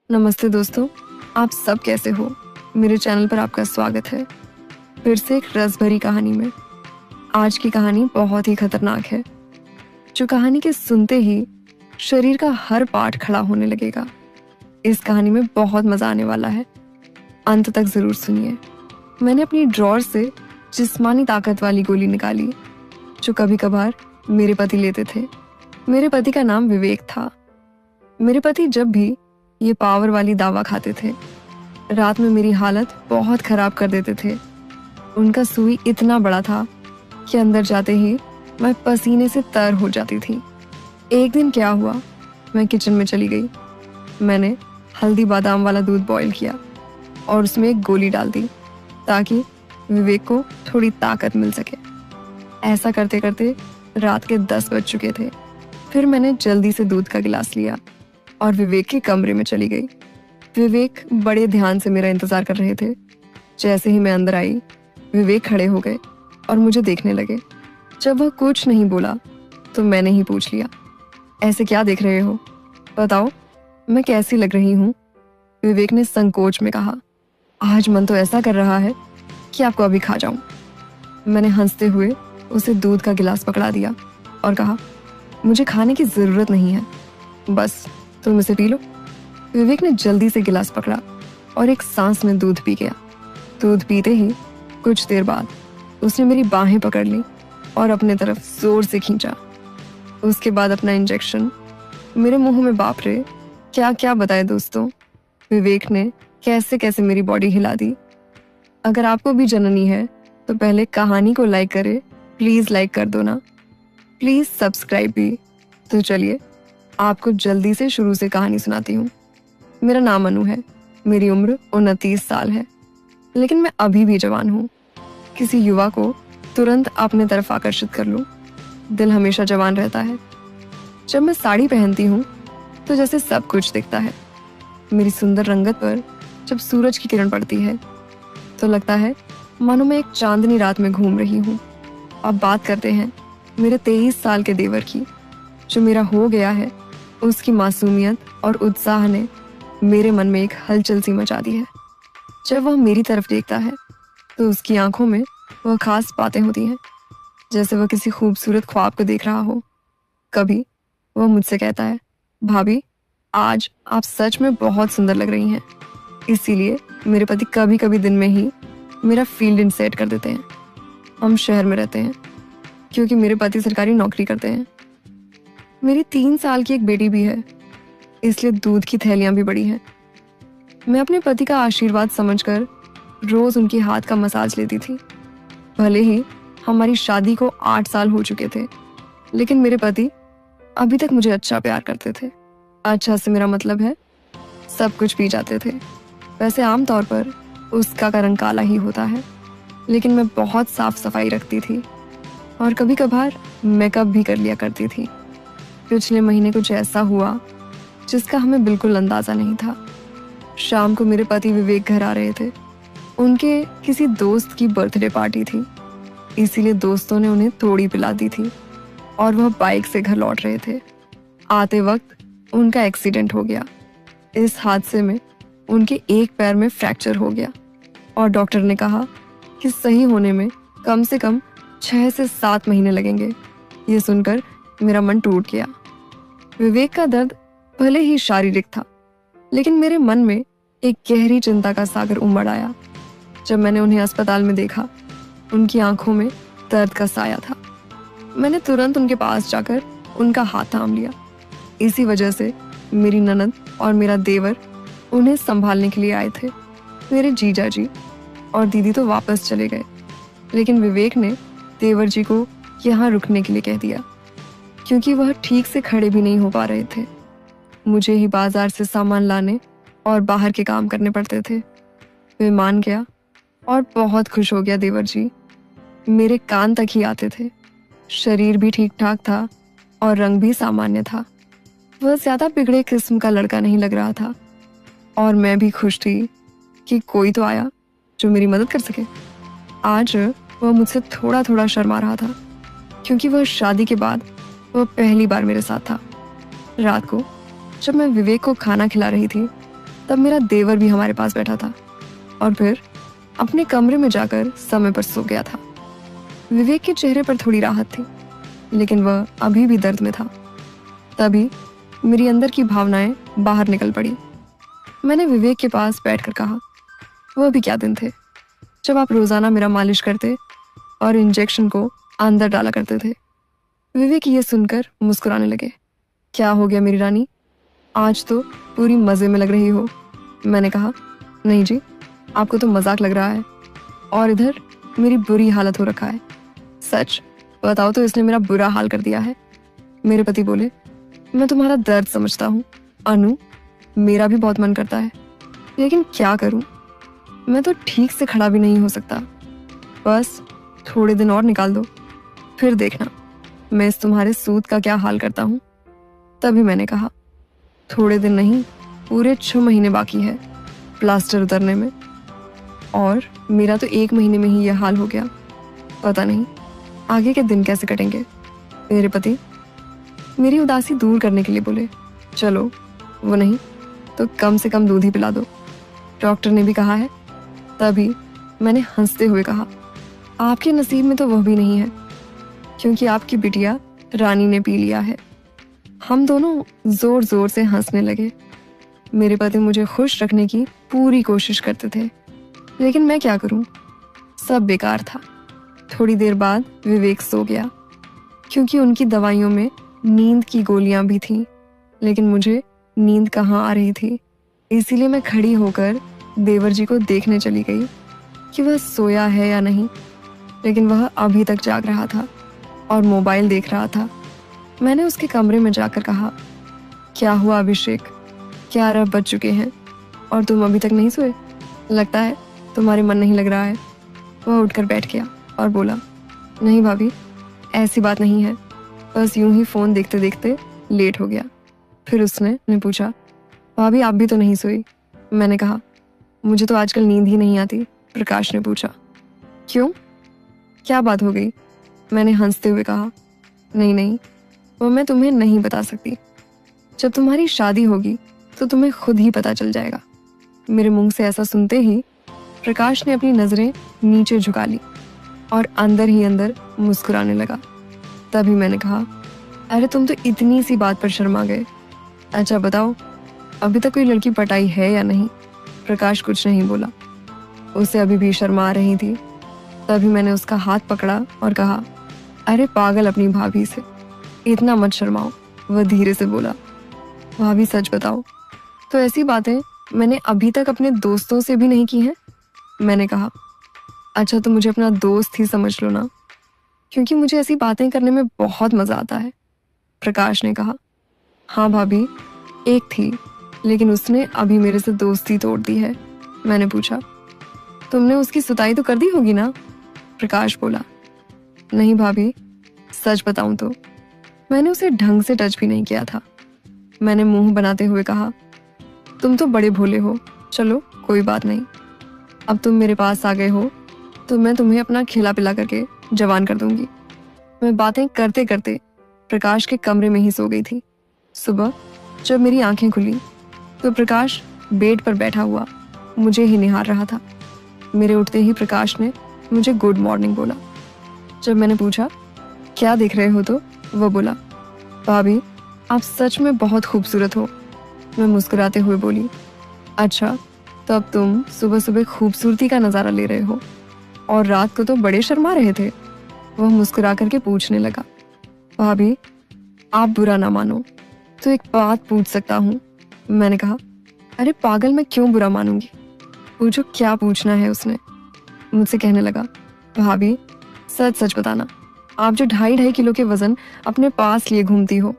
नमस्ते दोस्तों, आप सब कैसे हो? मेरे चैनल पर आपका स्वागत है फिर से एक रस भरी कहानी में। आज की कहानी बहुत ही खतरनाक है, जो कहानी के सुनते ही शरीर का हर पार्ट खड़ा होने लगेगा। इस कहानी में बहुत मजा आने वाला है, अंत तक जरूर सुनिए। मैंने अपनी ड्रॉर से जिस्मानी ताकत वाली गोली निकाली, जो कभी कभार मेरे पति लेते थे। मेरे पति का नाम विवेक था। मेरे पति जब भी ये पावर वाली दवा खाते थे, रात में मेरी हालत बहुत खराब कर देते थे। उनका सुई इतना बड़ा था कि अंदर जाते ही मैं पसीने से तर हो जाती थी। एक दिन क्या हुआ, मैं किचन में चली गई। मैंने हल्दी बादाम वाला दूध बॉईल किया और उसमें एक गोली डाल दी, ताकि विवेक को थोड़ी ताकत मिल सके। ऐसा करते करते रात के 10 बज चुके थे। फिर मैंने जल्दी से दूध का गिलास लिया और विवेक के कमरे में चली गई। विवेक बड़े ध्यान से मेरा इंतजार कर रहे थे। जैसे ही मैं अंदर आई, विवेक खड़े हो गए और मुझे देखने लगे। जब वह कुछ नहीं बोला तो मैंने ही पूछ लिया, ऐसे क्या देख रहे हो? बताओ, मैं कैसी लग रही हूँ? विवेक ने संकोच में कहा, आज मन तो ऐसा कर रहा है कि आपको अभी खा जाऊं। मैंने हंसते हुए उसे दूध का गिलास पकड़ा दिया और कहा, मुझे खाने की जरूरत नहीं है, बस तुम इसे पी लो। विवेक ने जल्दी से गिलास पकड़ा और एक सांस में दूध पी गया। दूध पीते ही कुछ देर बाद उसने मेरी बाहें पकड़ ली और अपने तरफ जोर से खींचा। उसके बाद अपना इंजेक्शन मेरे मुंह में। बाप रे, क्या क्या बताए दोस्तों, विवेक ने कैसे कैसे मेरी बॉडी हिला दी। अगर आपको भी जननी है तो पहले कहानी को लाइक करे, प्लीज लाइक कर दो ना, प्लीज सब्सक्राइब भी। तो चलिए आपको जल्दी से शुरू से कहानी सुनाती हूँ। मेरा नाम अनु है, मेरी उम्र 29 साल है, लेकिन मैं अभी भी जवान हूँ। किसी युवा को तुरंत अपने तरफ आकर्षित कर लूँ, दिल हमेशा जवान रहता है। जब मैं साड़ी पहनती हूँ तो जैसे सब कुछ दिखता है। मेरी सुंदर रंगत पर जब सूरज की किरण पड़ती है तो लगता है मानो मैं एक चांदनी रात में घूम रही हूँ। अब बात करते हैं मेरे 23 साल के देवर की। जो मेरा हो गया है, उसकी मासूमियत और उत्साह ने मेरे मन में एक हलचल सी मचा दी है। जब वह मेरी तरफ देखता है तो उसकी आंखों में वह खास बातें होती हैं, जैसे वह किसी खूबसूरत ख्वाब को देख रहा हो। कभी वह मुझसे कहता है, भाभी आज आप सच में बहुत सुंदर लग रही हैं। इसीलिए मेरे पति कभी कभी दिन में ही मेरा फील्ड इन सेट कर देते हैं। हम शहर में रहते हैं क्योंकि मेरे पति सरकारी नौकरी करते हैं। मेरी 3 साल की एक बेटी भी है, इसलिए दूध की थैलियां भी बड़ी हैं। मैं अपने पति का आशीर्वाद समझकर रोज उनके हाथ का मसाज लेती थी। भले ही हमारी शादी को 8 साल हो चुके थे, लेकिन मेरे पति अभी तक मुझे अच्छा प्यार करते थे। अच्छा से मेरा मतलब है सब कुछ पी जाते थे। वैसे आमतौर पर उसका का रंग काला ही होता है, लेकिन मैं बहुत साफ सफाई रखती थी और कभी कभार मेकअप भी कर लिया करती थी। पिछले महीने कुछ ऐसा हुआ जिसका हमें बिल्कुल अंदाजा नहीं था। शाम को मेरे पति विवेक घर आ रहे थे। उनके किसी दोस्त की बर्थडे पार्टी थी, इसीलिए दोस्तों ने उन्हें थोड़ी पिला दी थी और वह बाइक से घर लौट रहे थे। आते वक्त उनका एक्सीडेंट हो गया। इस हादसे में उनके एक पैर में फ्रैक्चर हो गया और डॉक्टर ने कहा कि सही होने में कम से कम 6 से 7 महीने लगेंगे। ये सुनकर मेरा मन टूट गया। विवेक का दर्द भले ही शारीरिक था, लेकिन मेरे मन में एक गहरी चिंता का सागर उमड़ आया। जब मैंने उन्हें अस्पताल में देखा, उनकी आंखों में दर्द का साया था। मैंने तुरंत उनके पास जाकर उनका हाथ थाम लिया। इसी वजह से मेरी ननद और मेरा देवर उन्हें संभालने के लिए आए थे। मेरे जीजा जी और दीदी तो वापस चले गए, लेकिन विवेक ने देवर जी को यहाँ रुकने के लिए कह दिया, क्योंकि वह ठीक से खड़े भी नहीं हो पा रहे थे। मुझे ही बाजार से सामान लाने और बाहर के काम करने पड़ते थे। वे मान गया और बहुत खुश हो गया। देवर जी मेरे कान तक ही आते थे। शरीर भी ठीक ठाक था और रंग भी सामान्य था। वह ज्यादा बिगड़े किस्म का लड़का नहीं लग रहा था और मैं भी खुश थी कि कोई तो आया जो मेरी मदद कर सके। आज वह मुझसे थोड़ा थोड़ा शर्मा रहा था, क्योंकि वह शादी के बाद वह पहली बार मेरे साथ था। रात को जब मैं विवेक को खाना खिला रही थी तब मेरा देवर भी हमारे पास बैठा था और फिर अपने कमरे में जाकर समय पर सो गया था। विवेक के चेहरे पर थोड़ी राहत थी, लेकिन वह अभी भी दर्द में था। तभी मेरी अंदर की भावनाएं बाहर निकल पड़ी। मैंने विवेक के पास बैठकर कहा, वह भी क्या दिन थे जब आप रोजाना मेरा मालिश करते और इंजेक्शन को अंदर डाला करते थे। विवेक ये सुनकर मुस्कुराने लगे। क्या हो गया मेरी रानी, आज तो पूरी मजे में लग रही हो। मैंने कहा, नहीं जी, आपको तो मजाक लग रहा है और इधर मेरी बुरी हालत हो रखा है। सच बताओ तो इसने मेरा बुरा हाल कर दिया है। मेरे पति बोले, मैं तुम्हारा दर्द समझता हूँ अनु, मेरा भी बहुत मन करता है, लेकिन क्या करूँ, मैं तो ठीक से खड़ा भी नहीं हो सकता। बस थोड़े दिन और निकाल दो, फिर देखना मैं इस तुम्हारे सूद का क्या हाल करता हूँ। तभी मैंने कहा, थोड़े दिन नहीं, पूरे 6 महीने बाकी है प्लास्टर उतरने में, और मेरा तो 1 महीने में ही यह हाल हो गया। पता नहीं आगे के दिन कैसे कटेंगे। मेरे पति मेरी उदासी दूर करने के लिए बोले, चलो वो नहीं तो कम से कम दूध ही पिला दो, डॉक्टर ने भी कहा है। तभी मैंने हंसते हुए कहा, आपके नसीब में तो वह भी नहीं है, क्योंकि आपकी बिटिया रानी ने पी लिया है। हम दोनों जोर जोर से हंसने लगे। मेरे पति मुझे खुश रखने की पूरी कोशिश करते थे, लेकिन मैं क्या करूं, सब बेकार था। थोड़ी देर बाद विवेक सो गया, क्योंकि उनकी दवाइयों में नींद की गोलियां भी थीं, लेकिन मुझे नींद कहाँ आ रही थी। इसीलिए मैं खड़ी होकर देवर जी को देखने चली गई कि वह सोया है या नहीं, लेकिन वह अभी तक जाग रहा था और मोबाइल देख रहा था। मैंने उसके कमरे में जाकर कहा, क्या हुआ अभिषेक, 11 बज चुके हैं और तुम अभी तक नहीं सोए? लगता है तुम्हारे मन नहीं लग रहा है। वह उठकर बैठ गया और बोला, नहीं भाभी, ऐसी बात नहीं है, बस यूं ही फ़ोन देखते देखते लेट हो गया। फिर उसने पूछा, भाभी आप भी तो नहीं सोई? मैंने कहा, मुझे तो आजकल नींद ही नहीं आती। प्रकाश ने पूछा, क्यों, क्या बात हो गई? मैंने हंसते हुए कहा, नहीं, वो मैं तुम्हें नहीं बता सकती। जब तुम्हारी शादी होगी तो तुम्हें खुद ही पता चल जाएगा। मेरे मुंह से ऐसा सुनते ही प्रकाश ने अपनी नजरें नीचे झुका ली और अंदर ही अंदर मुस्कुराने लगा। तभी मैंने कहा, अरे तुम तो इतनी सी बात पर शर्मा गए। अच्छा बताओ, अभी तक कोई लड़की पटाई है या नहीं? प्रकाश कुछ नहीं बोला, उसे अभी भी शर्मा आ रही थी। तभी मैंने उसका हाथ पकड़ा और कहा, अरे पागल अपनी भाभी से इतना मत शर्माओ। वह धीरे से बोला, भाभी सच बताओ, तो ऐसी बातें मैंने अभी तक अपने दोस्तों से भी नहीं की हैं। मैंने कहा, अच्छा तो मुझे अपना दोस्त ही समझ लो ना, क्योंकि मुझे ऐसी बातें करने में बहुत मजा आता है। प्रकाश ने कहा, हाँ भाभी, एक थी, लेकिन उसने अभी मेरे से दोस्ती तोड़ दी है। मैंने पूछा, तुमने उसकी सुताई तो कर दी होगी ना? प्रकाश बोला, नहीं भाभी, सच बताऊं तो मैंने उसे ढंग से टच भी नहीं किया था। मैंने मुंह बनाते हुए कहा, तुम तो बड़े भोले हो, चलो कोई बात नहीं। अब तुम मेरे पास आ गए हो तो मैं तुम्हें अपना खिला पिला करके जवान कर दूंगी। मैं बातें करते करते प्रकाश के कमरे में ही सो गई थी। सुबह जब मेरी आंखें खुली तो प्रकाश बेड पर बैठा हुआ मुझे ही निहार रहा था। मेरे उठते ही प्रकाश ने मुझे गुड मॉर्निंग बोला। जब मैंने पूछा, क्या देख रहे हो, तो वह बोला, भाभी आप सच में बहुत खूबसूरत हो। मैं मुस्कुराते हुए बोली, अच्छा तो अब तुम सुबह सुबह खूबसूरती का नज़ारा ले रहे हो और रात को तो बड़े शर्मा रहे थे। वह मुस्कुरा करके पूछने लगा, भाभी आप बुरा ना मानो तो एक बात पूछ सकता हूँ? मैंने कहा, अरे पागल, मैं क्यों बुरा मानूंगी, पूछो क्या पूछना है। उसने मुझसे कहने लगा, भाभी सच सच बताना, आप जो 2.5 किलो के वजन अपने पास लिए घूमती हो,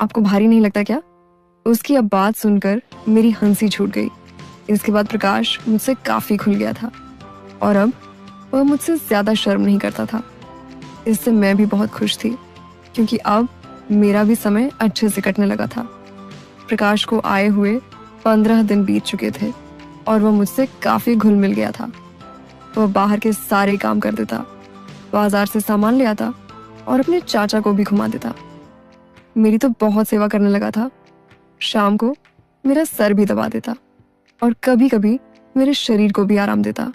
आपको भारी नहीं लगता क्या? उसकी अब बात सुनकर मेरी हंसी छूट गई। इसके बाद प्रकाश मुझसे काफी खुल गया था और अब वह मुझसे ज्यादा शर्म नहीं करता था। इससे मैं भी बहुत खुश थी, क्योंकि अब मेरा भी समय अच्छे से कटने लगा था। प्रकाश को आए हुए 15 दिन बीत चुके थे और वह मुझसे काफी घुल मिल गया था। वह बाहर के सारे काम कर देता, बाजार से सामान ले आता और अपने चाचा को भी घुमा देता। मेरी तो बहुत सेवा करने लगा था। शाम को मेरा सर भी दबा देता और कभी कभी मेरे शरीर को भी आराम देता।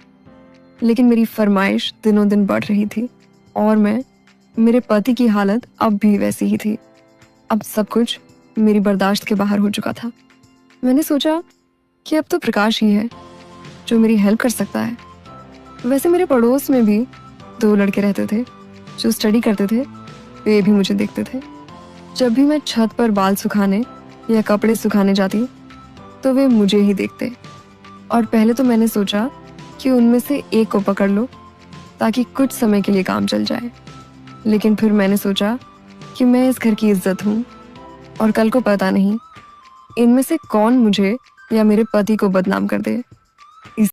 लेकिन मेरी फरमाइश दिनों दिन बढ़ रही थी और मेरे पति की हालत अब भी वैसी ही थी। अब सब कुछ मेरी बर्दाश्त के बाहर हो चुका था। मैंने सोचा कि अब तो प्रकाश ही है जो मेरी हेल्प कर सकता है। वैसे मेरे पड़ोस में भी 2 लड़के रहते थे जो स्टडी करते थे। वे भी मुझे देखते थे। जब भी मैं छत पर बाल सुखाने या कपड़े सुखाने जाती तो वे मुझे ही देखते। और पहले तो मैंने सोचा कि उनमें से एक को पकड़ लो ताकि कुछ समय के लिए काम चल जाए। लेकिन फिर मैंने सोचा कि मैं इस घर की इज्जत हूँ और कल को पता नहीं इनमें से कौन मुझे या मेरे पति को बदनाम कर दे।